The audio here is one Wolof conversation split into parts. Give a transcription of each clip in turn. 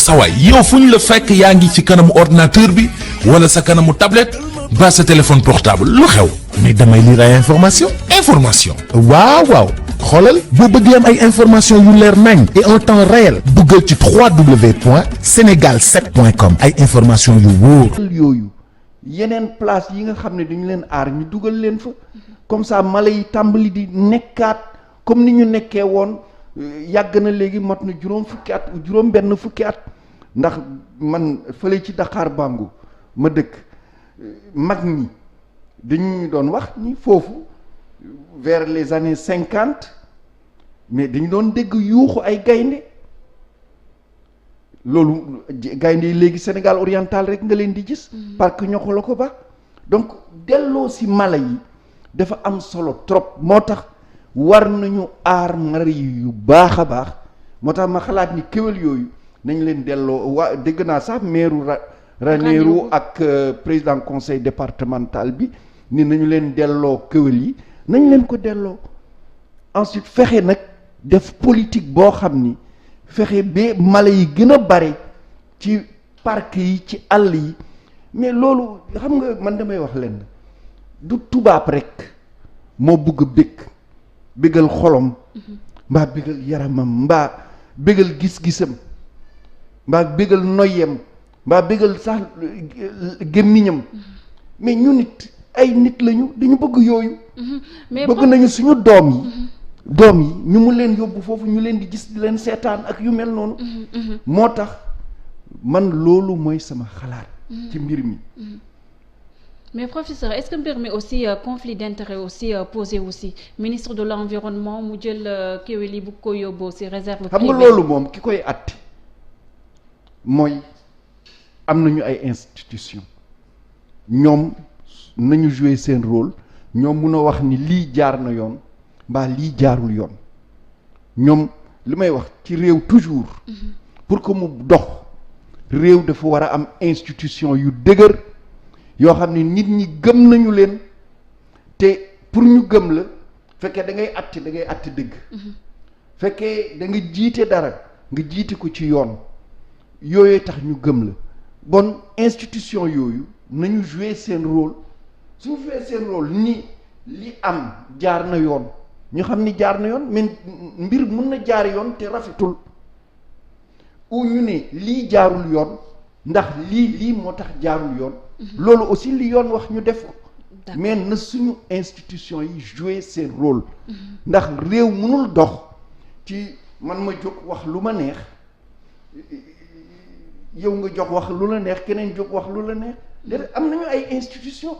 sawaay yow fu ñu la fekk yaa ngi ci kanamu ordinateur bi wala sa kanamu tablette ba sa téléphone portable lu xew mais damay lire ay information waaw xoolal boo bëggee am ay information yu leer nañ et en temps réel duggal ci www.senegal7.com ay information yu wóor yooyu yeneen place yi nga xam ne dañu leen aar ñu dugal leen fa comme ça mala yi tàmbali di nekkaat comme ni ñu nekkee woon yàgg na léegi mat na juróom benn fukki at ndax man fële ci Dakar Bango ma dëkk mag ñi dañu doon wax ni foofu vers les années 50 mais dañu doon dégg yuuxu ay gaynde loolu gaynde yi léegi Sénégal oriental rek nga leen di gis parce que ñoxo la ko ba donc delloo si mala yi dafa am solo trop moo tax war nañu aar mala yi yu baax a baax moo tax ma xalaat ni kéwél yooyu nañ leen delloo waa dégg naa sax meeru Ranérou ak président conseil départemental bi ni nañu leen delloo kéwél yi nañ leen ko delloo ensuite fexe nag def politique boo xam ni fexe ba mala yi gën a bare ci parc yi ci àll yi mais loolu xam nga man damay wax leen du tubaab rek moo bugg bégal xolom mbaa bégal yaramam mbaa bégal gis-gisam mbaa bégal noyyam mbaa bégal sax gémmiñam mais ñu nit ay nit lañu dañu bëgg yooyu bëgg nañu suñu doom yi ñu mu leen yóbbu foofu ñu leen di gis di leen seetaan ak yu mel noonu moo tax man loolu mooy sama xalaat ci mbir mi mais professeur est-ce que mbir mi aussi conflit d'intérêt aussi posé aussi ministre de l'environnement mu jël kéwél yi bu ko yóbboo ci réserve privée xam nga loolu moom ki koy àtte mooy am nañu ay institution ñoom nañu jouer seen rôle ñoom mun a wax ni lii jaar na yoon mbaa lii jaarul yoon ñoom li may wax ci réew toujours pour que mu dox réew dafa war a am institution yu dëgër yoo xam ne nit ñi gëm nañu leen te pour ñu gëm la fekkee da ngay àtte dëgg fekkee da nga jiite dara nga jiite ko ci yoon yooyu tax ñu gëm la bon institution yooyu nañu jouer seen rôle suñu jouer seen rôle ni li am jaar na yoon ñu xam ni jaar na yoon mais mbir mun na jaar yoon te rafetul ou ñu ne lii jaarul yoon ndax lii moo tax jaarul yoon loolu aussi li yoon wax ñu def ko mais na suñu institution yi jouer seen rôle ndax réew mënul dox ci man ma jóg wax lu ma neex yow nga jox wax lu la neex keneen jóg wax lu la neex déedéet am nañu ay institution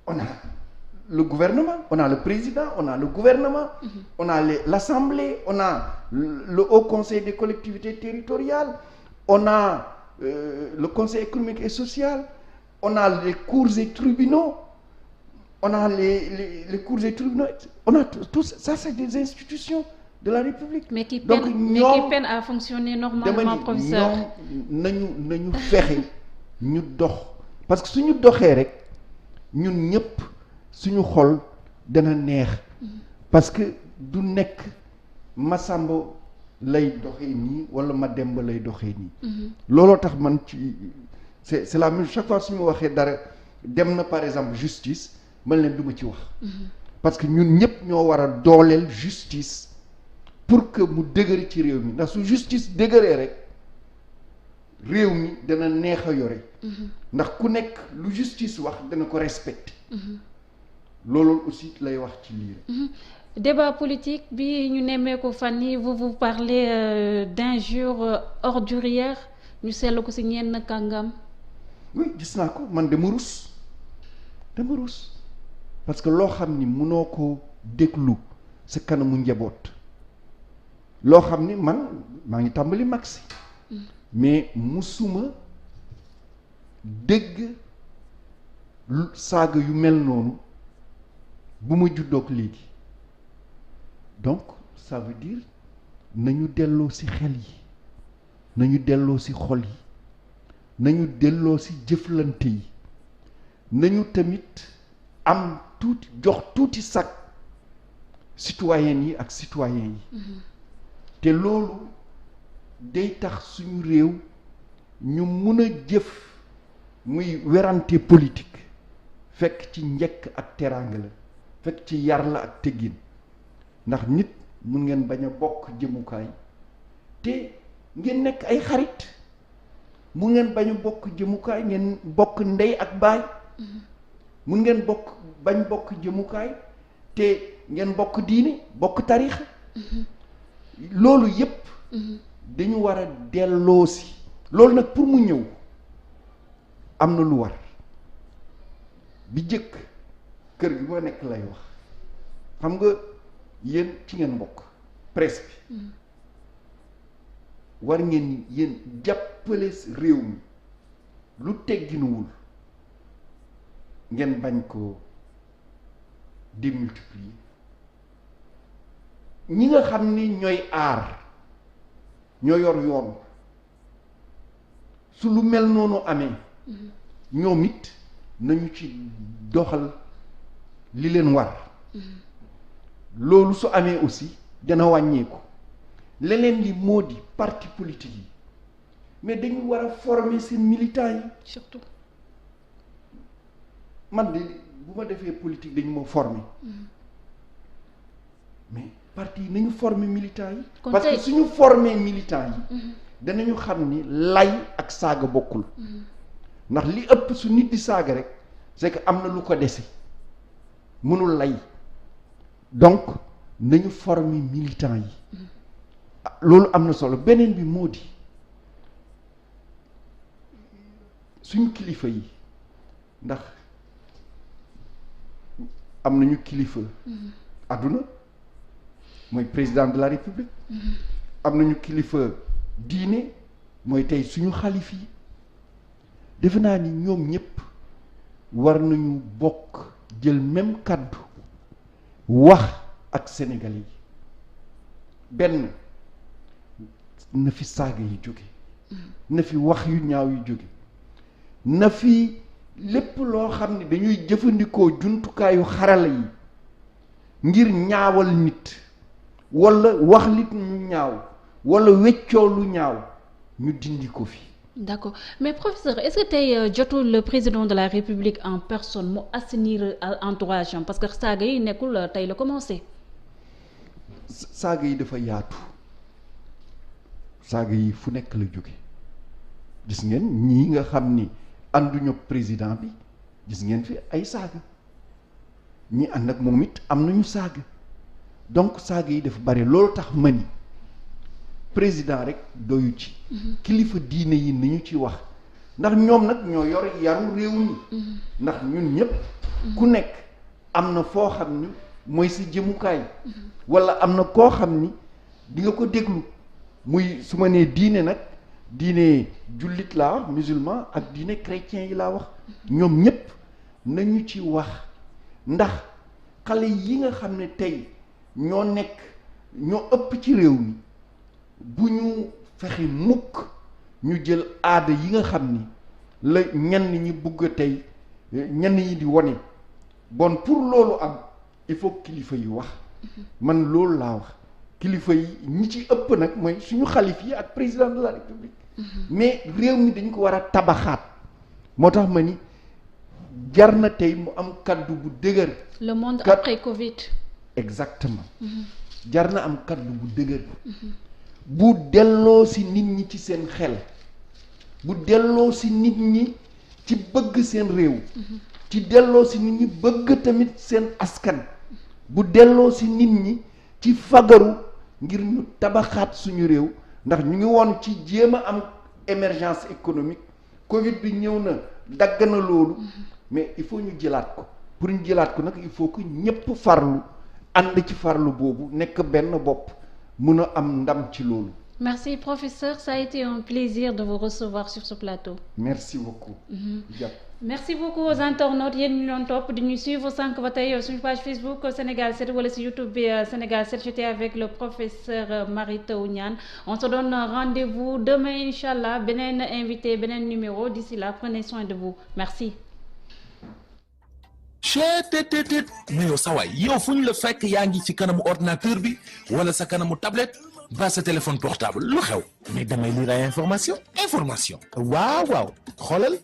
on a le gouvernement on a le président on a le gouvernement on a l'assemblée on a le haut conseil des collectivités territoriales on a le conseil économique et social on a les cours et tribunaux on a les cours et tribunaux on a tout ça c'est des institutions de la République mais qui peinent à fonctionner normalement professeur nañu fexe ñu dox parce que suñu doxee rek ñun ñëpp suñu xol dana neex parce que du nekk Masamba lay doxee nii wala Mademba lay doxee nii looloo tax man ci c'est la même chaque fois suñu waxee dara dem na par exemple justice man leen duma ci wax parce que ñun ñëpp ñoo war a dooleel justice pour que mu dëgëri ci réew mi ndax su justice dëgëree rek réew mi dana neex a yore ndax ku nekk lu justice wax dana ko respecter loolu aussi lay wax ci lii débat politique bi ñu nemmee ko fan yi vous parlez d'injures ordurières ñu seetlu ko ci ñenn kàngam oui gis naa ko man dama rus parce que loo xam ni mënoo ko déglu sa kanamu njaboot loo xam ni man maa ngi tàmbali mag si mais musuma dégg saaga yu mel noonu bu ma juddoog léegi donc ça veut dire nañu delloo ci xel yi nañu delloo ci xol yi nañu delloo ci jëflante yi nañu tamit am tuuti jox tuuti sac citoyennes yi ak citoyens yi te loolu day tax suñu réew ñu mun a jëf muy werante politique fekk ci njëkk ak teraanga la fekk ci yar la ak teggin ndax nit mun ngeen bañ a bokk jëmukaay te ngeen nekk ay xarit mun ngeen bañ a bokk jëmukaay ngeen bokk ndey ak baay mun ngeen bañ bokk jëmukaay te ngeen bokk diine bokk tarixa loolu yépp dañu war a delloosi loolu nag pour mu ñëw am na lu war bi jëkk kër gi ma nekk lay wax xam nga yéen ci ngeen bokk presse bi war ngeen yéen jàppale réew mi lu tegginuwul ngeen bañ ko démultiplier ñi nga xam ni ñooy aar ñoo yor yoon su lu mel noonu amee ñoom it nañu ci doxal li leen war loolu su amee aussi dana wàññeeku leneen li moo di parti politique yi mais dañu war a former seen militants yi surtout man de bu ma defee politique dañu ma former mais parti yi nañu former militants yi parce que suñu former militants yi danañu xam ni lay ak saaga bokkul ndax li ëpp su nit di saaga rek c'est que am na lu ko dese mënul lay donc nañu former militants yi loolu am na solo beneen bi moo di suñu kilifa yi ndax am nañu kilifa àdduna mooy président de la république am nañu kilifa diine mooy tey suñu xalif yi defe naa ni ñoom ñëpp war nañu bokk jël même kàddu wax ak Sénégalais yi benn na fi saaga yi jóge na fi wax yu ñaaw yu jóge na fi lépp loo xam ne dañuy jëfandikoo jumtukaayu xarala yi ngir ñaawal nit walla wax nit ñu ñaaw walla weccoo lu ñaaw ñu dindi ko fi. D'accord mais professeur est-ce que tey jotul le président de la République en personne mu assainir entourage am parce que saaga yi nekkul tey la commencé. saaga yi dafa yaatu saaga yi fu nekk la jóge gis ngeen ñii nga xam ni ànduñu président bi gis ngeen fi ay saaga ñi ànd ak moom it am nañu saaga donc saaga yi dafa bari loolu tax ma ni président rek doyu ci kilifa diine yi nañu ci wax ndax ñoom nag ñoo yor yaru réew mi ndax ñun ñëpp ku nekk am na foo xam ni mooy sa jëmukaay walla am na koo xam ni di nga ko déglu muy su ma nee diine nag diine jullit laa wax musulman ak diine chrétien yi laa wax ñoom ñëpp nañu ci wax ndax xale yi nga xam ne tey ñoo nekk ñoo ëpp ci réew mi bu ñu fexe mukk ñu jël aada yi nga xam ni la ñenn ñi bugg a tey ñenn ñi di wone bon pour loolu am il faut kilifa yi wax man loolu laa wax kilifa yi ñi ci ëpp nag mooy suñu xalif yi ak président de la république mais réew mi dañ ko war a tabaxaat moo tax ma ni jar na tey mu am kaddu bu dëgër. le monde après Covid. exactement jar na am kaddu bu dëgër bu delloo si nit ñi ci seen xel bu delloo si nit ñi ci bëgg seen réew ci delloo si nit ñi bëgg tamit seen askan bu delloo si nit ñi ci fagaru ngir ñu tabaxaat suñu réew ndax ñu ngi woon ci jéem a am émergence économique Covid bi ñëw na dagg na loolu mais il faut ñu jëlaat ko pour ñu jëlaat ko nag il faut que ñépp farlu ànd ci farlu boobu nekk benn bopp mun a am ndam ci loolu. Merci professeur, ça a été un plaisir de vous recevoir sur ce plateau. Merci beaucoup. Merci beaucoup aux internautes yéen ñu doon topp di ñu suivre sànq ba tey suñu page Facebook Sénégal 7 wala si YouTube bi Sénégal 7 j'étais avec le professeur Mary Teuw Niane. On se donne rendez-vous demain inchallah beneen invité beneen numéro d'ici là prenez soin de vous merci. cheetetetet mais yow sawaay yow fu ñu la fekk yaa ngi ci kanamu ordinateur bi wala sa kanamu tablette ba sa téléphone portable lu xew mais damay lire ay information waaw waaw xoolal